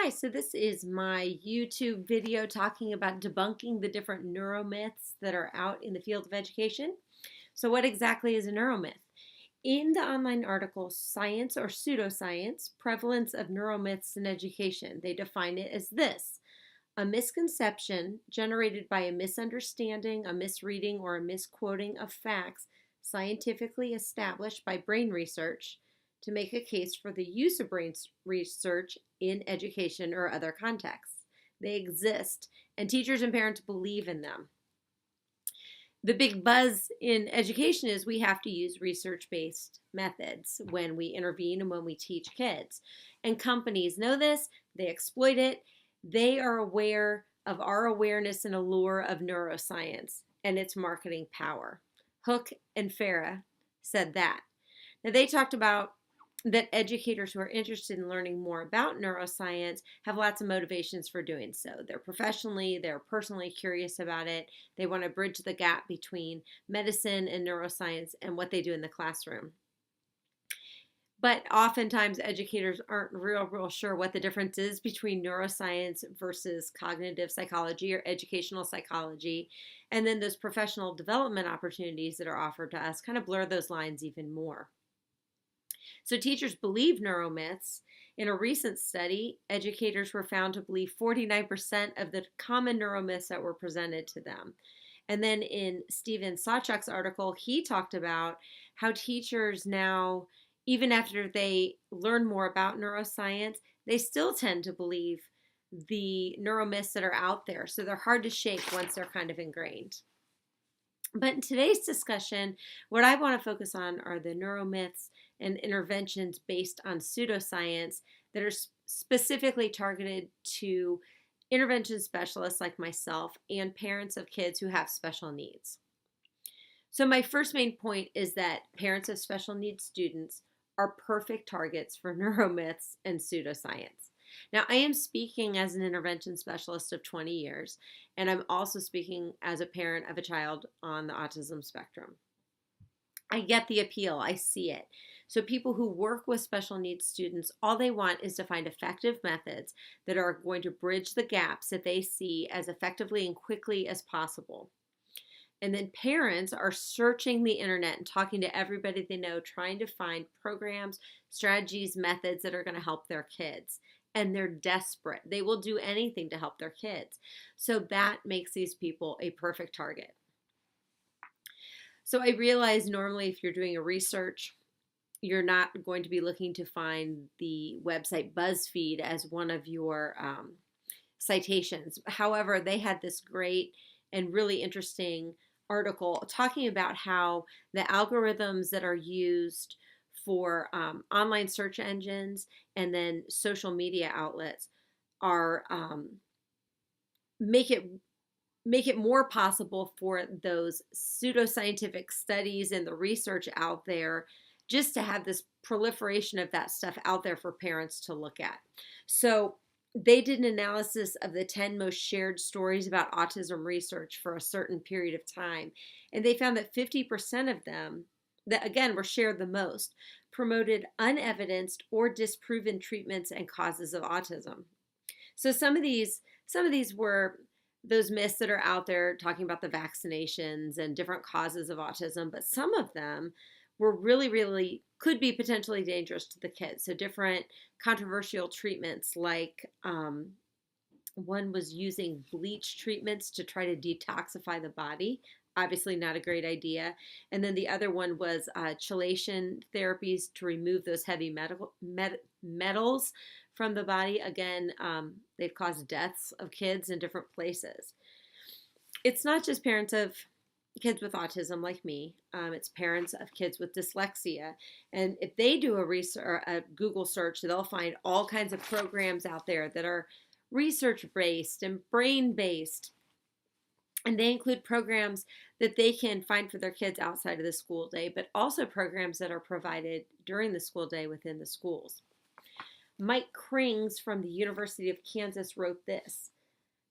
Hi, so this is my YouTube video talking about debunking the different neuromyths that are out in the field of education. So what exactly is a neuromyth? In the online article, Science or Pseudoscience, Prevalence of Neuromyths in Education, they define it as this: a misconception generated by a misunderstanding, a misreading, or a misquoting of facts scientifically established by brain research to make a case for the use of brain research in education or other contexts. They exist, and teachers and parents believe in them. The big buzz in education is we have to use research-based methods when we intervene and when we teach kids. And companies know this, they exploit it, they are aware of our awareness and allure of neuroscience and its marketing power. Hook and Farah said that. Now, they talked about that educators who are interested in learning more about neuroscience have lots of motivations for doing so. They're personally curious about it. They want to bridge the gap between medicine and neuroscience and what they do in the classroom. But oftentimes educators aren't real sure what the difference is between neuroscience versus cognitive psychology or educational psychology. And then those professional development opportunities that are offered to us kind of blur those lines even more. So teachers believe neuromyths. In a recent study, educators were found to believe 49% of the common neuromyths that were presented to them. And then in Steven Sawchuk's article, he talked about how teachers now, even after they learn more about neuroscience, they still tend to believe the neuromyths that are out there. So they're hard to shake once they're kind of ingrained. But in today's discussion, what I want to focus on are the neuromyths and interventions based on pseudoscience that are specifically targeted to intervention specialists like myself and parents of kids who have special needs. So my first main point is that parents of special needs students are perfect targets for neuromyths and pseudoscience. Now, I am speaking as an intervention specialist of 20 years, and I'm also speaking as a parent of a child on the autism spectrum. I get the appeal. I see it. So people who work with special needs students, all they want is to find effective methods that are going to bridge the gaps that they see as effectively and quickly as possible. And then parents are searching the internet and talking to everybody they know, trying to find programs, strategies, methods that are going to help their kids. And they're desperate. They will do anything to help their kids. So that makes these people a perfect target. So I realize normally if you're doing a research, you're not going to be looking to find the website BuzzFeed as one of your citations. However, they had this great and really interesting article talking about how the algorithms that are used for online search engines and then social media outlets are make it more possible for those pseudoscientific studies and the research out there just to have this proliferation of that stuff out there for parents to look at. So they did an analysis of the 10 most shared stories about autism research for a certain period of time. And they found that 50% of them, that again were shared the most, promoted unevidenced or disproven treatments and causes of autism. So some of these were those myths that are out there talking about the vaccinations and different causes of autism, but some of them were really could be potentially dangerous to the kids. So different controversial treatments, like one was using bleach treatments to try to detoxify the body. Obviously not a great idea. And then the other one was chelation therapies to remove those heavy metals from the body. Again, they've caused deaths of kids in different places. It's not just parents of kids with autism like me. It's parents of kids with dyslexia. And if they do a Google search, they'll find all kinds of programs out there that are research-based and brain-based. And they include programs that they can find for their kids outside of the school day, but also programs that are provided during the school day within the schools. Mike Krings from the University of Kansas wrote this: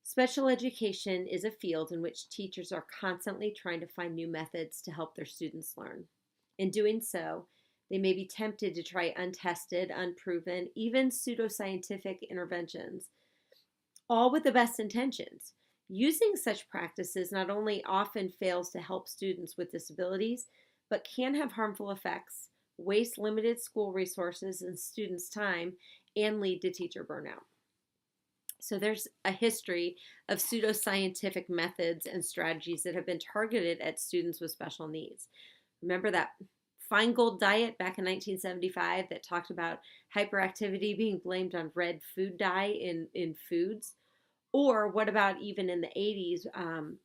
special education is a field in which teachers are constantly trying to find new methods to help their students learn. In doing so, They may be tempted to try untested, unproven, even pseudoscientific interventions, all with the best intentions. Using such practices not only often fails to help students with disabilities, but can have harmful effects, waste limited school resources and students' time, and lead to teacher burnout. So there's a history of pseudoscientific methods and strategies that have been targeted at students with special needs. Remember that Feingold diet back in 1975 that talked about hyperactivity being blamed on red food dye in foods? Or what about even in the 80s,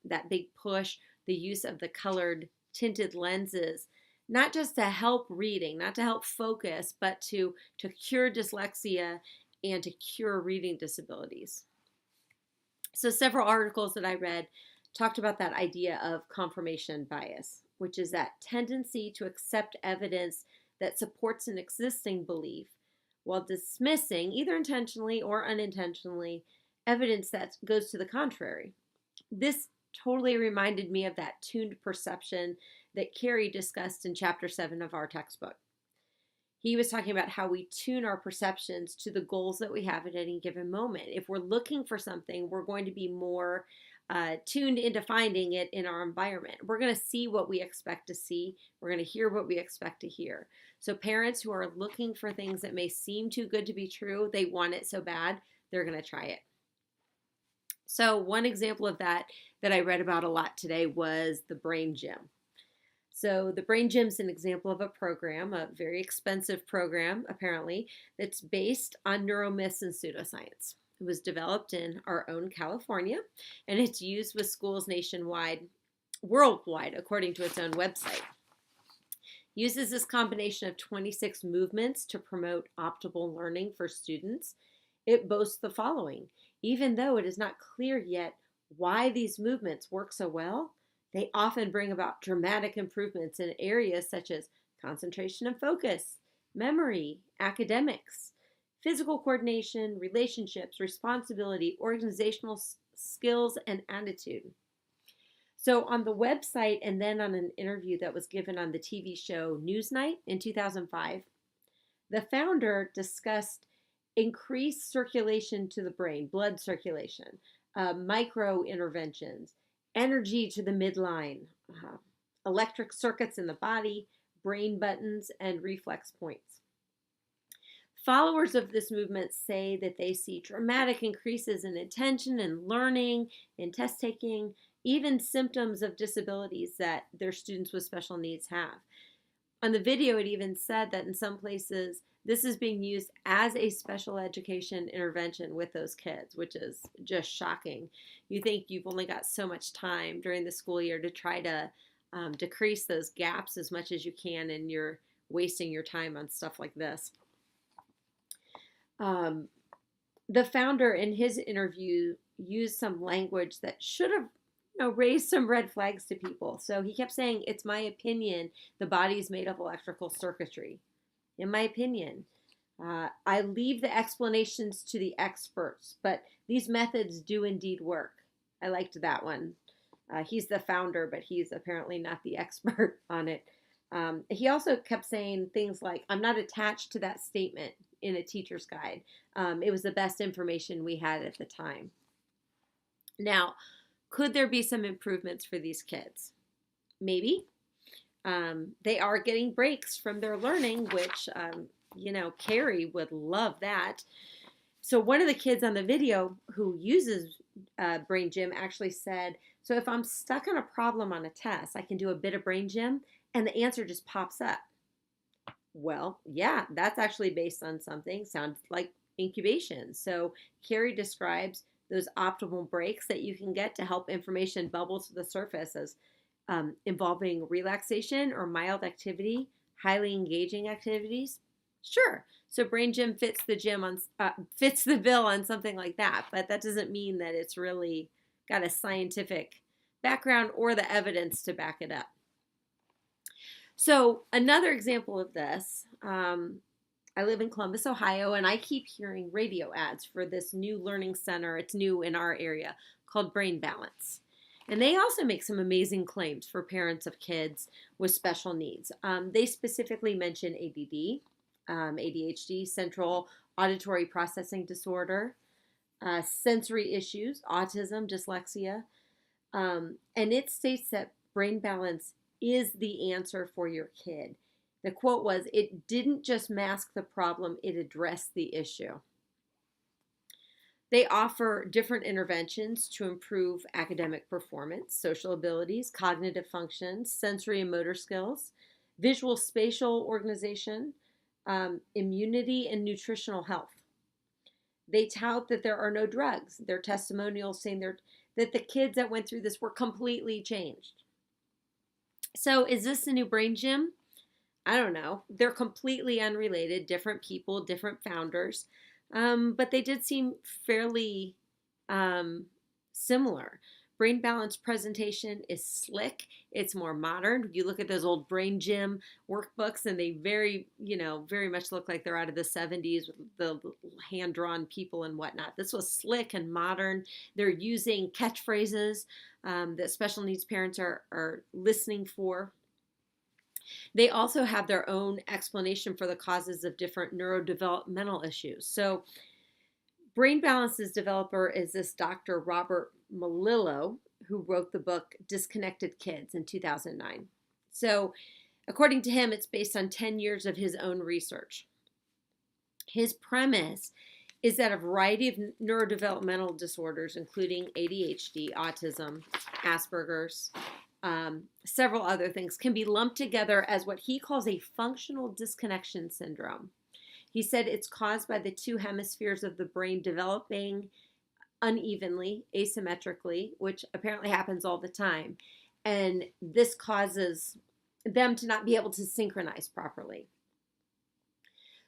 that big push, the use of the colored tinted lenses, not just to help reading, not to help focus, but to cure dyslexia and to cure reading disabilities. So several articles that I read talked about that idea of confirmation bias, which is that tendency to accept evidence that supports an existing belief while dismissing, either intentionally or unintentionally, evidence that goes to the contrary. This totally reminded me of that tuned perception that Carrie discussed in chapter 7 of our textbook. He was talking about how we tune our perceptions to the goals that we have at any given moment. If we're looking for something, we're going to be more tuned into finding it in our environment. We're going to see what we expect to see. We're going to hear what we expect to hear. So parents who are looking for things that may seem too good to be true, they want it so bad, they're going to try it. So one example of that I read about a lot today was the Brain Gym. So the Brain Gym is an example of a program, a very expensive program, apparently, that's based on neuromyths and pseudoscience. It was developed in our own California, and it's used with schools nationwide, worldwide, according to its own website. Uses this combination of 26 movements to promote optimal learning for students. It boasts the following: even though it is not clear yet why these movements work so well, they often bring about dramatic improvements in areas such as concentration and focus, memory, academics, physical coordination, relationships, responsibility, organizational skills, and attitude. So on the website and then on an interview that was given on the TV show Newsnight in 2005, the founder discussed increased circulation to the brain, blood circulation, micro interventions, energy to the midline, electric circuits in the body, brain buttons, and reflex points. Followers of this movement say that they see dramatic increases in attention and learning, in test taking, even symptoms of disabilities that their students with special needs have. On the video, it even said that in some places, this is being used as a special education intervention with those kids, which is just shocking. You think you've only got so much time during the school year to try to decrease those gaps as much as you can, and you're wasting your time on stuff like this. The founder in his interview used some language that should have raised some red flags to people. So he kept saying, "It's my opinion, the body is made of electrical circuitry. In my opinion, I leave the explanations to the experts, but these methods do indeed work." I liked that one. He's the founder, but he's apparently not the expert on it. He also kept saying things like, "I'm not attached to that statement in a teacher's guide. It was the best information we had at the time." Now, could there be some improvements for these kids? Maybe. They are getting breaks from their learning, which, Carrie would love that. So one of the kids on the video who uses Brain Gym actually said, "So if I'm stuck on a problem on a test, I can do a bit of Brain Gym and the answer just pops up." Well, yeah, that's actually based on something. Sounds like incubation. So Carrie describes those optimal breaks that you can get to help information bubble to the surface as involving relaxation or mild activity, highly engaging activities. Sure. So Brain Gym fits the bill on something like that, but that doesn't mean that it's really got a scientific background or the evidence to back it up. So another example of this, I live in Columbus, Ohio, and I keep hearing radio ads for this new learning center. It's new in our area, called Brain Balance. And they also make some amazing claims for parents of kids with special needs. They specifically mention ADD, ADHD, central auditory processing disorder, sensory issues, autism, dyslexia. And it states that brain balance is the answer for your kid. The quote was, "It didn't just mask the problem, it addressed the issue." They offer different interventions to improve academic performance, social abilities, cognitive functions, sensory and motor skills, visual spatial organization, immunity, and nutritional health. They tout that there are no drugs. Their testimonials saying that the kids that went through this were completely changed. So is this the new brain gym? I don't know. They're completely unrelated, different people, different founders, but they did seem fairly similar. Brain balance presentation is slick. It's more modern. You look at those old brain gym workbooks and they very much look like they're out of the 70s with the hand-drawn people and whatnot. This was slick and modern. They're using catchphrases that special needs parents are listening for. They also have their own explanation for the causes of different neurodevelopmental issues. So Brain Balance's developer is this Dr. Robert Melillo, who wrote the book Disconnected Kids in 2009. So according to him, it's based on 10 years of his own research. His premise is that a variety of neurodevelopmental disorders, including ADHD, autism, Asperger's, several other things, can be lumped together as what he calls a functional disconnection syndrome. He said it's caused by the two hemispheres of the brain developing unevenly, asymmetrically, which apparently happens all the time. And this causes them to not be able to synchronize properly.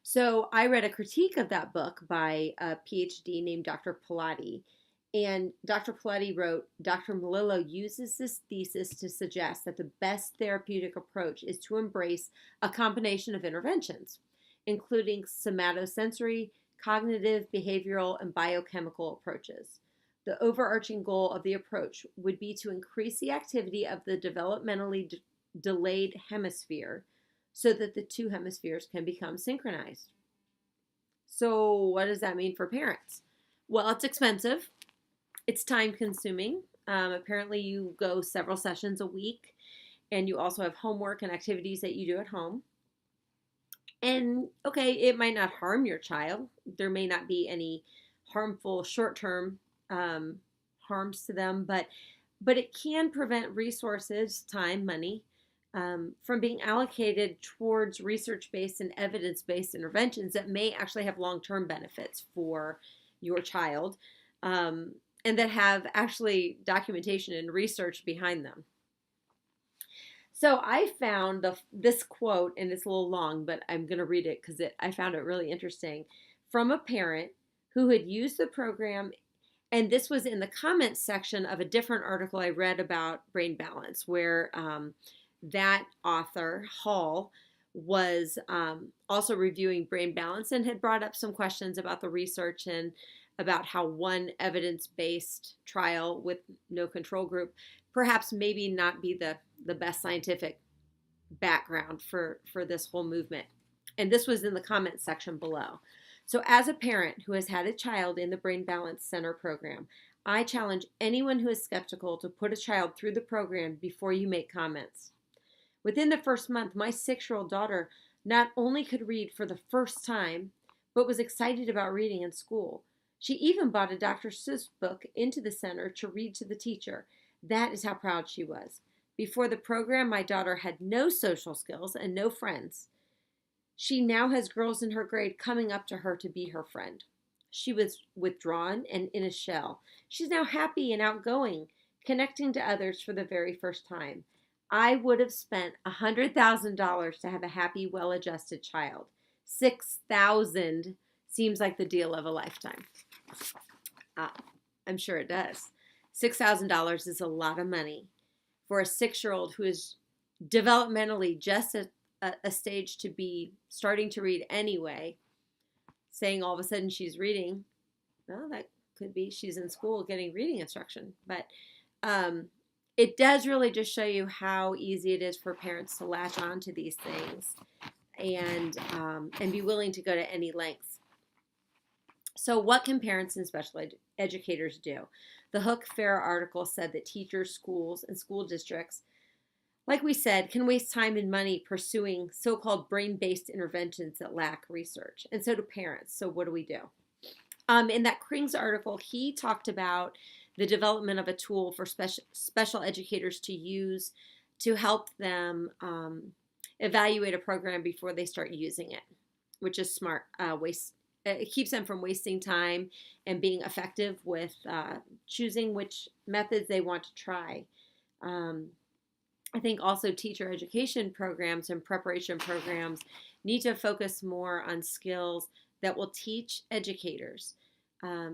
So I read a critique of that book by a PhD named Dr. Pilati. And Dr. Pilati wrote, Dr. Melillo uses this thesis to suggest that the best therapeutic approach is to embrace a combination of interventions, including somatosensory, cognitive, behavioral, and biochemical approaches. The overarching goal of the approach would be to increase the activity of the developmentally delayed hemisphere so that the two hemispheres can become synchronized. So what does that mean for parents? Well, it's expensive. It's time consuming. Apparently you go several sessions a week, and you also have homework and activities that you do at home. And okay, it might not harm your child. There may not be any harmful short-term harms to them, but it can prevent resources, time, money, from being allocated towards research-based and evidence-based interventions that may actually have long-term benefits for your child, and that have actually documentation and research behind them. So I found this quote, and it's a little long, but I'm going to read it because I found it really interesting, from a parent who had used the program, and this was in the comments section of a different article I read about brain balance, where that author, Hall, was also reviewing brain balance and had brought up some questions about the research and about how one evidence-based trial with no control group perhaps maybe not be the best scientific background for this whole movement. And this was in the comments section below. So as a parent who has had a child in the Brain Balance Center program, I challenge anyone who is skeptical to put a child through the program before you make comments. Within the first month, my 6-year-old daughter not only could read for the first time, but was excited about reading in school. She even bought a Dr. Seuss book into the center to read to the teacher. That is how proud she was. Before the program, my daughter had no social skills and no friends. She now has girls in her grade coming up to her to be her friend. She was withdrawn and in a shell. She's now happy and outgoing, connecting to others for the very first time. I would have spent $100,000 to have a happy, well-adjusted child. $6,000 seems like the deal of a lifetime. I'm sure it does. $6,000 is a lot of money for a 6-year-old who is developmentally just at a stage to be starting to read anyway, saying all of a sudden she's reading. Well, that could be she's in school getting reading instruction. But it does really just show you how easy it is for parents to latch on to these things and be willing to go to any lengths. So what can parents and special educators do? The Hook Fair article said that teachers, schools, and school districts, like we said, can waste time and money pursuing so-called brain-based interventions that lack research. And so do parents. So what do we do? In that Krings article, he talked about the development of a tool for special educators to use to help them evaluate a program before they start using it, which is smart. It keeps them from wasting time and being effective with choosing which methods they want to try. I think also teacher education programs and preparation programs need to focus more on skills that will teach educators,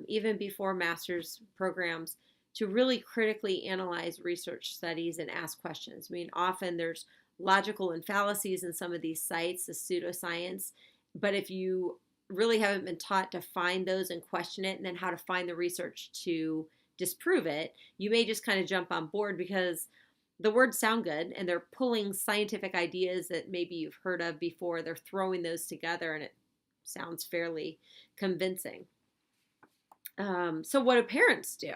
even before master's programs, to really critically analyze research studies and ask questions. I mean, often there's logical and fallacies in some of these sites, the pseudoscience, but if you really haven't been taught to find those and question it, and then how to find the research to disprove it, you may just kind of jump on board because the words sound good and they're pulling scientific ideas that maybe you've heard of before. They're throwing those together and it sounds fairly convincing. So what do parents do?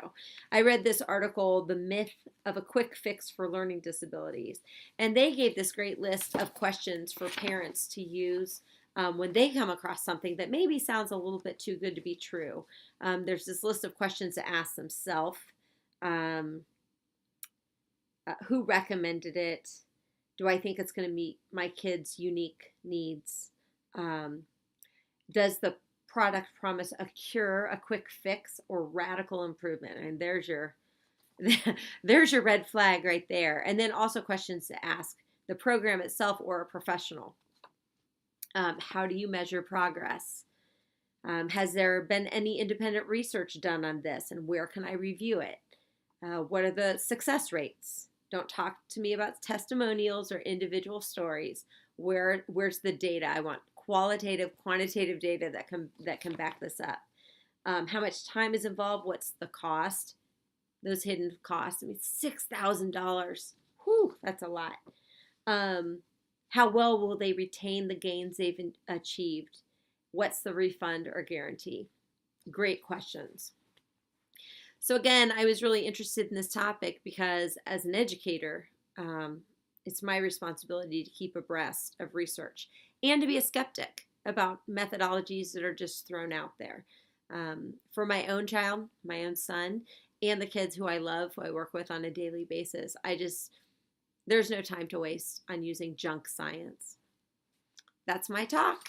I read this article, The Myth of a Quick Fix for Learning Disabilities, and they gave this great list of questions for parents to use when they come across something that maybe sounds a little bit too good to be true. There's this list of questions to ask themselves. Who recommended it? Do I think it's going to meet my kids' unique needs? Does the product promise a cure, a quick fix, or radical improvement? And there's your there's your red flag right there. And then also questions to ask the program itself or a professional. How do you measure progress? Has there been any independent research done on this, and where can I review it? What are the success rates? Don't talk to me about testimonials or individual stories. Where's the data? I want qualitative, quantitative data that can back this up. How much time is involved? What's the cost? Those hidden costs. I mean, $6,000. Whew, that's a lot. How well will they retain the gains they've achieved? What's the refund or guarantee? Great questions. So again, I was really interested in this topic because as an educator, it's my responsibility to keep abreast of research and to be a skeptic about methodologies that are just thrown out there. For my own child, my own son, and the kids who I love, who I work with on a daily basis, there's no time to waste on using junk science. That's my talk.